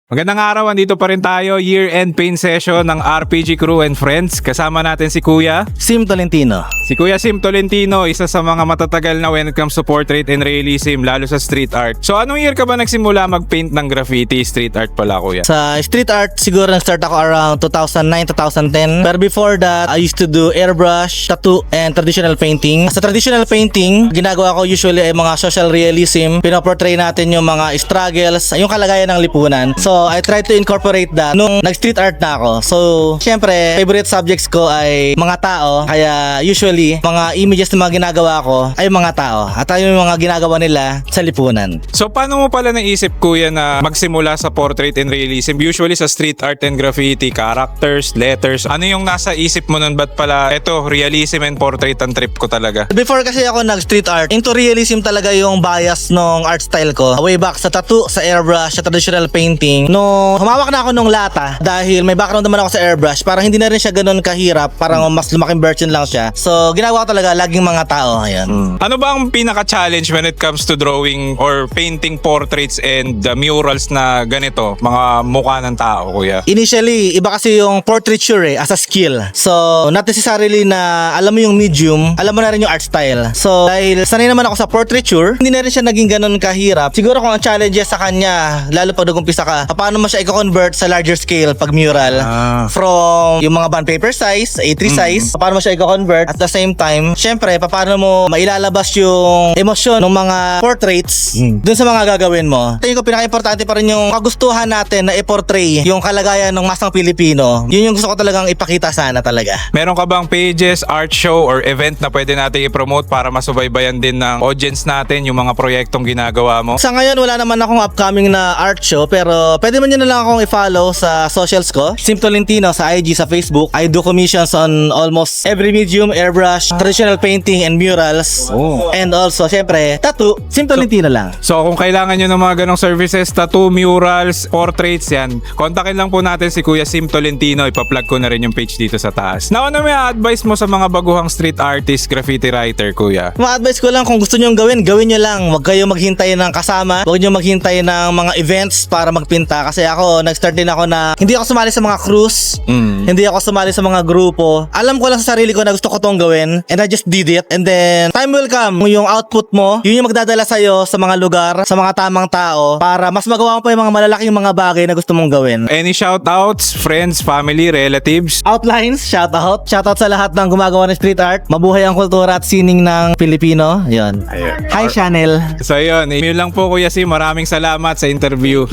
Magandang araw, andito pa rin tayo, year-end paint session ng RPG Crew and Friends. Kasama natin si Kuya Sim Tolentino. Si Kuya Sim Tolentino, isa sa mga matatagal na when it comes to portrait and realism, lalo sa street art. So anong year ka ba nagsimula mag-paint ng graffiti, street art pala Kuya? Sa street art, siguro nag-start ako around 2009-2010. Pero before that, I used to do airbrush, tattoo, and traditional painting. Sa traditional painting, ginagawa ko usually ay mga social realism. Pinoportray natin yung mga struggles, yung kalagayan ng lipunan. So, I try to incorporate that nung nag-street art na ako. So, syempre, favorite subjects ko ay mga tao. Kaya usually, mga images na mga ginagawa ko ay mga tao. At yung mga ginagawa nila sa lipunan. So paano mo pala naisip Kuya na magsimula sa portrait and realism? Usually sa street art and graffiti, characters, letters. Ano yung nasa isip mo nun? Ba't pala eto, realism and portrait ang trip ko talaga? Before kasi ako nag-street art, into realism talaga yung bias nung art style ko. Way back sa tattoo, sa airbrush, sa traditional painting. No, humawak na ako nung lata dahil may background naman ako sa airbrush. Parang hindi na rin siya ganun kahirap. Parang mas lumaking version lang siya. So, ginagawa ko talaga laging mga tao. Ayan. Ano ba ang pinaka-challenge when it comes to drawing or painting portraits and murals na ganito, mga mukha ng tao, Kuya? Initially, iba kasi yung portraiture as a skill. So, not necessarily na alam mo yung medium, alam mo na rin yung art style. So, dahil sanay naman ako sa portraiture, hindi na rin siya naging ganun kahirap. Siguro kung ang challenges sa kanya, lalo pag nag-umpisa ka, paano mo siya i-convert sa larger scale pag mural? From yung mga bond paper size, A3 size, paano mo siya i-convert? At the same time, syempre, paano mo mailalabas yung emosyon ng mga portraits dun sa mga gagawin mo. Tingin ko pinaka-importante pa rin yung kagustuhan natin na i-portray yung kalagayan ng masang Pilipino. Yun yung gusto ko talagang ipakita sana talaga. Meron ka bang pages, art show, or event na pwede natin i-promote para masubaybayan din ng audience natin yung mga proyektong ginagawa mo? Sa ngayon, wala naman akong upcoming na art show, pero pwede man nyo na lang akong i-follow sa socials ko. Sim Tolentino sa IG, sa Facebook. I do commissions on almost every medium, airbrush, traditional painting, and murals. And also, syempre, tattoo. Sim Tolentino lang. So kung kailangan nyo ng mga ganong services, tattoo, murals, portraits, yan, kontakin lang po natin si Kuya Sim Tolentino. Ipa-plug ko na rin yung page dito sa taas. Now, ano may advice mo sa mga baguhang street artist, graffiti writer, Kuya? Ma-advise ko lang kung gusto nyo gawin, gawin nyo lang. Huwag kayong maghintay ng kasama. Huwag nyo maghintay ng mga events para magpinta. Kasi ako, nag-start din ako na hindi ako sumali sa mga cruise. Hindi ako sumali sa mga grupo. Alam ko lang sa sarili ko na gusto ko tong gawin. And I just did it. And then, time will come. Yung output mo, yun yung magdadala sa'yo sa mga lugar, sa mga tamang tao, para mas magawa mo pa yung mga malalaking mga bagay na gusto mong gawin. Any shoutouts, friends, family, relatives? Outlines, shoutout. Shoutout sa lahat ng gumagawa ng street art. Mabuhay ang kultura at sining ng Pilipino. Yun. Hi, Chanel. So yun lang po Kuya Sim, maraming salamat sa interview.